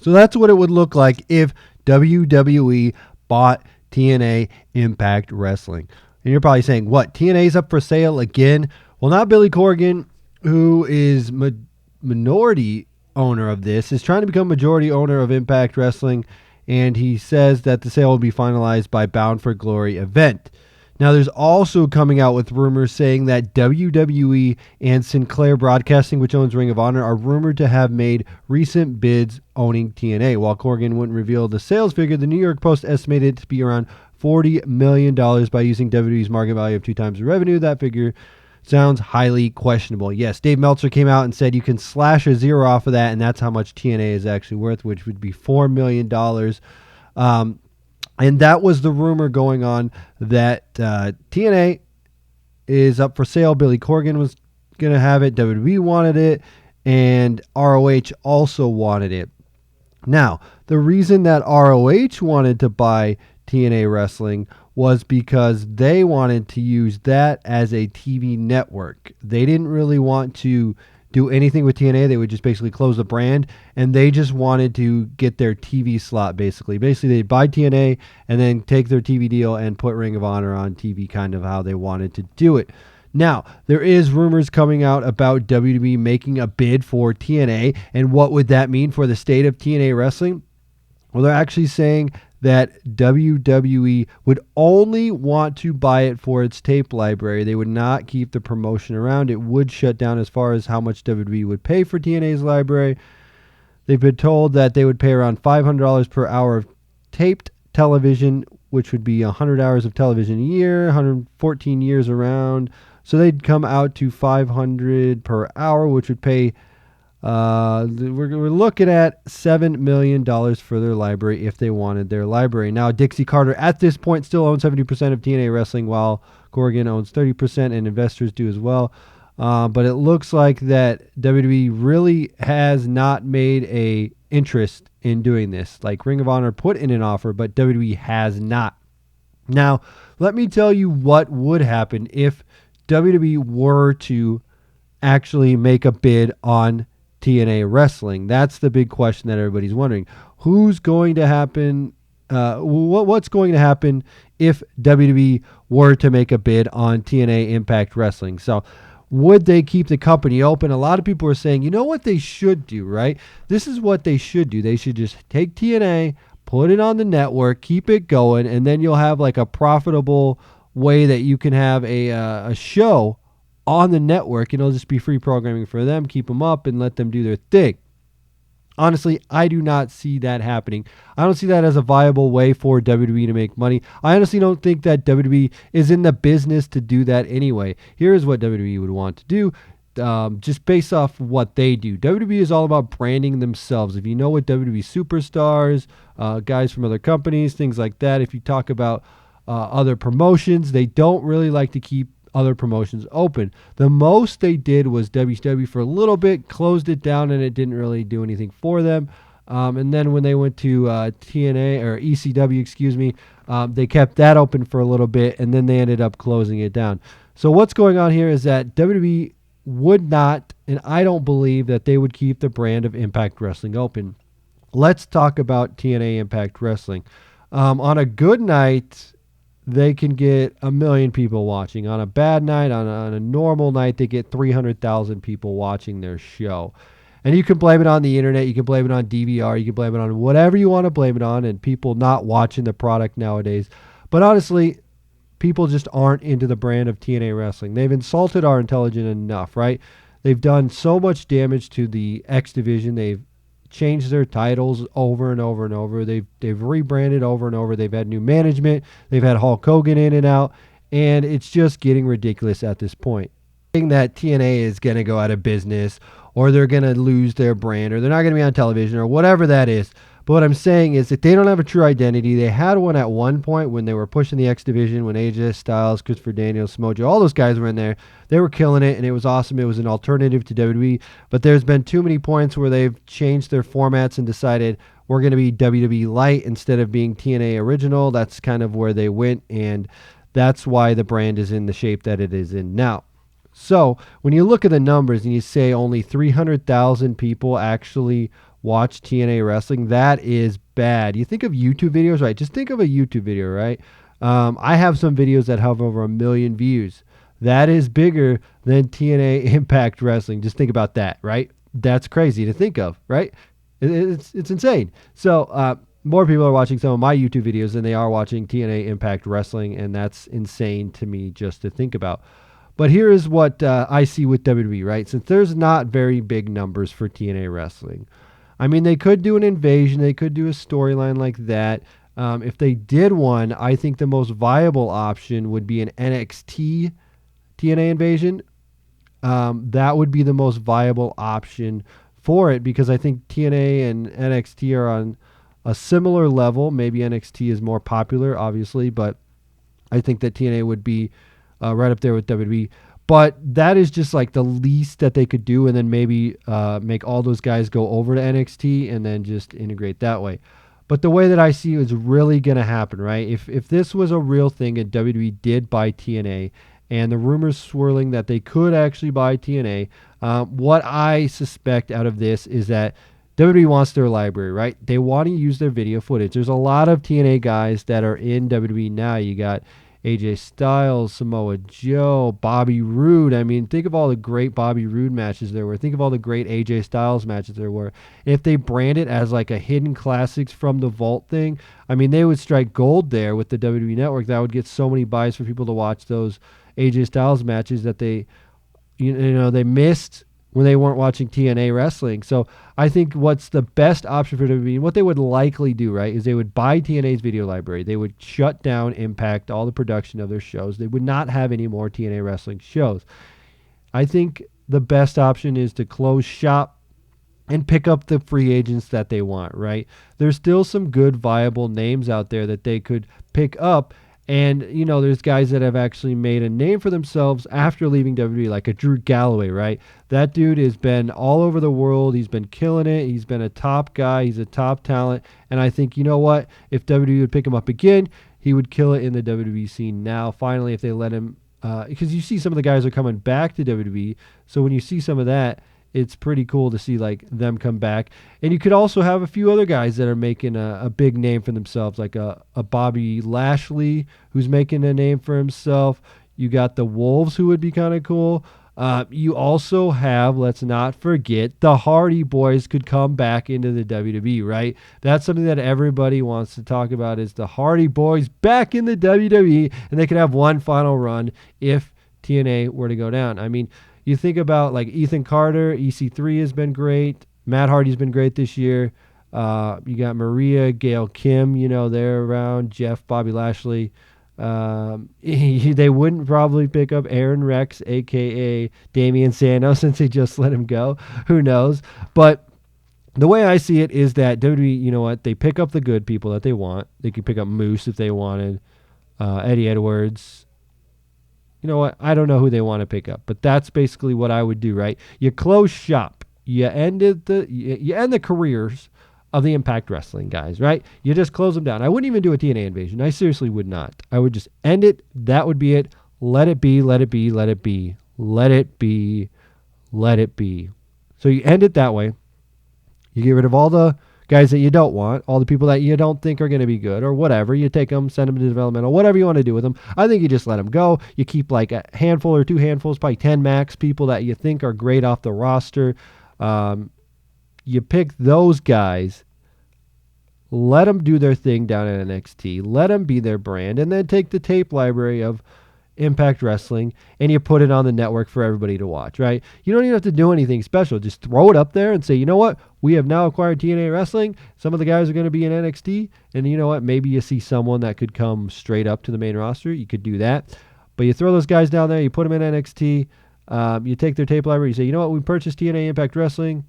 So that's what it would look like if WWE bought TNA Impact Wrestling. And you're probably saying, what, TNA's up for sale again? Well, not Billy Corgan, who is minority owner of this, is trying to become majority owner of Impact Wrestling, and he says that the sale will be finalized by Bound for Glory event. Now, there's also coming out with rumors saying that WWE and Sinclair Broadcasting, which owns Ring of Honor, are rumored to have made recent bids owning TNA. While Corgan wouldn't reveal the sales figure, the New York Post estimated it to be around $40 million by using WWE's market value of 2 times the revenue. That figure sounds highly questionable. Yes, Dave Meltzer came out and said you can slash a zero off of that, and that's how much TNA is actually worth, which would be $4 million. And that was the rumor going on, that TNA is up for sale. Billy Corgan was going to have it. WWE wanted it. And ROH also wanted it. Now, the reason that ROH wanted to buy TNA Wrestling was because they wanted to use that as a TV network. They didn't really want to do anything with TNA. They would just basically close the brand, and they just wanted to get their TV slot, basically. Basically, they'd buy TNA and then take their TV deal and put Ring of Honor on TV, kind of how they wanted to do it. Now, there is rumors coming out about WWE making a bid for TNA, and what would that mean for the state of TNA Wrestling? Well, they're actually saying that WWE would only want to buy it for its tape library. They would not keep the promotion around. It would shut down as far as how much WWE would pay for TNA's library. They've been told that they would pay around $500 per hour of taped television, which would be 100 hours of television a year, 114 years around. So they'd come out to $500 per hour, which would pay, we're looking at $7 million for their library if they wanted their library. Now, Dixie Carter at this point still owns 70% of TNA Wrestling, while Corgan owns 30%, and investors do as well. But it looks like that WWE really has not made a interest in doing this. Like Ring of Honor put in an offer, but WWE has not. Now, let me tell you what would happen if WWE were to actually make a bid on TNA Wrestling. That's the big question that everybody's wondering. Who's going to happen? What's going to happen if WWE were to make a bid on TNA Impact Wrestling? So would they keep the company open? A lot of people are saying, you know what they should do, right? This is what they should do. They should just take TNA, put it on the network, keep it going, and then you'll have like a profitable way that you can have a show on the network, and it'll just be free programming for them. Keep them up and let them do their thing. Honestly, I do not see that happening. I don't see that as a viable way for WWE to make money. I honestly don't think that WWE is in the business to do that anyway. Here's what WWE would want to do, just based off what they do. WWE is all about branding themselves. If you know what WWE superstars, guys from other companies, things like that, if you talk about other promotions, they don't really like to keep other promotions open. The most they did was WCW for a little bit, closed it down, and it didn't really do anything for them. And then when they went to TNA or ECW, they kept that open for a little bit, and then they ended up closing it down. So what's going on here is that WWE would not, and I don't believe that they would keep the brand of Impact Wrestling open. Let's talk about TNA Impact Wrestling. On a good night, they can get 1 million people watching. On a bad night, on a normal night, they get 300,000 people watching their show. And you can blame it on the internet. You can blame it on DVR. You can blame it on whatever you want to blame it on, and people not watching the product nowadays. But honestly, people just aren't into the brand of TNA Wrestling. They've insulted our intelligence enough, right? They've done so much damage to the X Division. They've changed their titles over and over and over. They've rebranded over and over. They've had new management. They've had Hulk Hogan in and out, and it's just getting ridiculous at this point. Saying that TNA is going to go out of business, or they're going to lose their brand, or they're not going to be on television, or whatever that is. But what I'm saying is that they don't have a true identity. They had one at one point when they were pushing the X Division, when AJ Styles, Christopher Daniels, Mojo, all those guys were in there. They were killing it, and it was awesome. It was an alternative to WWE. But there's been too many points where they've changed their formats and decided we're going to be WWE Light instead of being TNA Original. That's kind of where they went, and that's why the brand is in the shape that it is in now. So when you look at the numbers and you say only 300,000 people actually watch TNA Wrestling. That is bad. You think of YouTube videos, right? Just think of a YouTube video, right? I have some videos that have over 1 million views. That is bigger than TNA Impact Wrestling. Just think about that, right? That's crazy to think of, right? It's insane. So more people are watching some of my YouTube videos than they are watching TNA Impact Wrestling, and that's insane to me just to think about. But here is what I see with WWE, right? Since there's not very big numbers for TNA Wrestling. I mean, they could do an invasion. They could do a storyline like that. If they did one, I think the most viable option would be an NXT TNA invasion. That would be the most viable option for it because I think TNA and NXT are on a similar level. Maybe NXT is more popular, obviously, but I think that TNA would be right up there with WWE. But that is just like the least that they could do, and then maybe make all those guys go over to NXT and then just integrate that way. But the way that I see it is really going to happen, right? If this was a real thing and WWE did buy TNA, and the rumors swirling that they could actually buy TNA, what I suspect out of this is that WWE wants their library, right? They want to use their video footage. There's a lot of TNA guys that are in WWE now. You got AJ Styles, Samoa Joe, Bobby Roode. I mean, think of all the great Bobby Roode matches there were. Think of all the great AJ Styles matches there were. If they brand it as like a hidden classics from the vault thing, I mean, they would strike gold there with the WWE Network. That would get so many buys for people to watch those AJ Styles matches that they missed when they weren't watching TNA Wrestling. So I think what's the best option for WWE, and what they would likely do, right, is they would buy TNA's video library. They would shut down Impact, all the production of their shows. They would not have any more TNA Wrestling shows. I think the best option is to close shop and pick up the free agents that they want, right? There's still some good, viable names out there that they could pick up. And, there's guys that have actually made a name for themselves after leaving WWE, like a Drew Galloway, right? That dude has been all over the world. He's been killing it. He's been a top guy. He's a top talent. And I think, you know what? If WWE would pick him up again, he would kill it in the WWE scene now. Finally, if they let him, because you see some of the guys are coming back to WWE. So when you see some of that, it's pretty cool to see like them come back. And you could also have a few other guys that are making a big name for themselves, like a Bobby Lashley, who's making a name for himself. You got the Wolves, who would be kind of cool. You also have, let's not forget, the Hardy Boys could come back into the WWE, right? That's something that everybody wants to talk about, is the Hardy Boys back in the WWE, and they could have one final run if TNA were to go down. I mean, you think about like Ethan Carter, EC3 has been great. Matt Hardy's been great this year. You got Maria, Gail Kim, they're around. Jeff, Bobby Lashley. They wouldn't probably pick up Aaron Rex, a.k.a. Damian Sandow, since they just let him go. Who knows? But the way I see it is that WWE, you know what? They pick up the good people that they want. They could pick up Moose if they wanted. Eddie Edwards. You know what? I don't know who they want to pick up, but that's basically what I would do, right? You close shop. You end the careers of the Impact Wrestling guys, right? You just close them down. I wouldn't even do a TNA invasion. I seriously would not. I would just end it. That would be it. Let it be, let it be, let it be. Let it be, let it be. So you end it that way. You get rid of all the guys that you don't want, all the people that you don't think are going to be good or whatever. You take them, send them to developmental, whatever you want to do with them. I think you just let them go. You keep like a handful or two handfuls, probably 10 max people that you think are great off the roster. You pick those guys, let them do their thing down at NXT, let them be their brand, and then take the tape library of Impact Wrestling and you put it on the network for everybody to watch, right? You don't even have to do anything special. Just throw it up there and say, you know what? We have now acquired TNA Wrestling. Some of the guys are going to be in NXT. And you know what? Maybe you see someone that could come straight up to the main roster. You could do that. But you throw those guys down there. You put them in NXT. You take their tape library. You say, you know what? We purchased TNA Impact Wrestling.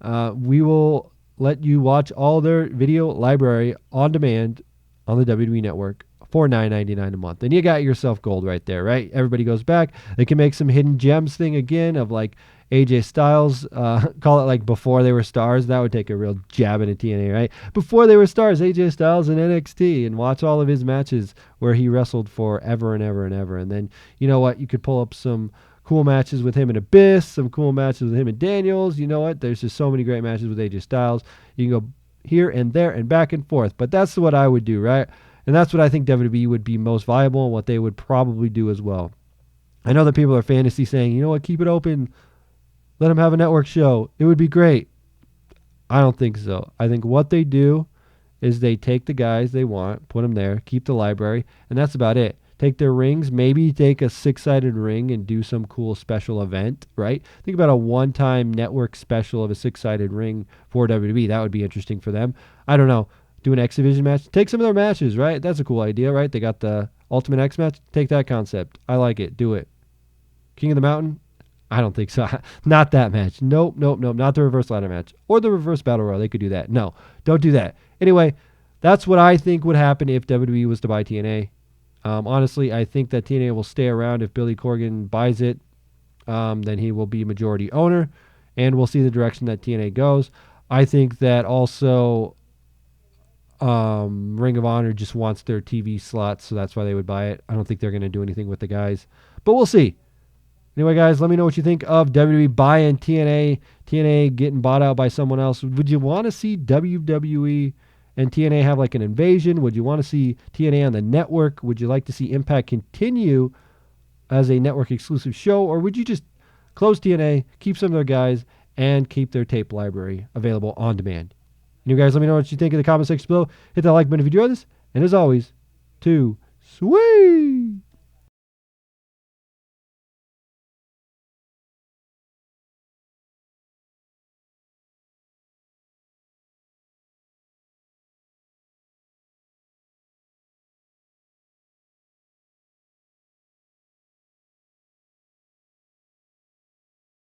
We will let you watch all their video library on demand on the WWE Network for $9.99 a month. And you got yourself gold right there, right? Everybody goes back. They can make some hidden gems thing again of like AJ Styles, call it like before they were stars. That would take a real jab into TNA, right? Before they were stars, AJ Styles in NXT, and watch all of his matches where he wrestled for ever and ever and ever. And then, you know what? You could pull up some cool matches with him and Abyss, some cool matches with him and Daniels. You know what? There's just so many great matches with AJ Styles. You can go here and there and back and forth. But that's what I would do, right? And that's what I think WWE would be most viable and what they would probably do as well. I know that people are fantasy saying, you know what, keep it open. Let them have a network show. It would be great. I don't think so. I think what they do is they take the guys they want, put them there, keep the library, and that's about it. Take their rings, maybe take a 6-sided ring and do some cool special event, right? Think about a one-time network special of a 6-sided ring for WWE. That would be interesting for them. I don't know. Do an X Division match. Take some of their matches, right? That's a cool idea, right? They got the Ultimate X match. Take that concept. I like it. Do it. King of the Mountain? I don't think so. Not that match. Nope. Not the reverse ladder match. Or the reverse battle royal. They could do that. No, don't do that. Anyway, that's what I think would happen if WWE was to buy TNA. Honestly, I think that TNA will stay around if Billy Corgan buys it. Then he will be majority owner, and we'll see the direction that TNA goes. I think that also Ring of Honor just wants their TV slots, so that's why they would buy it. I don't think they're going to do anything with the guys, but we'll see. Anyway, guys, let me know what you think of WWE buying TNA, TNA getting bought out by someone else. Would you want to see WWE and TNA have like an invasion? Would you want to see TNA on the network? Would you like to see Impact continue as a network exclusive show? Or would you just close TNA, keep some of their guys, and keep their tape library available on demand? And you guys let me know what you think in the comment section below. Hit that like button if you enjoyed this. And as always, too sweet.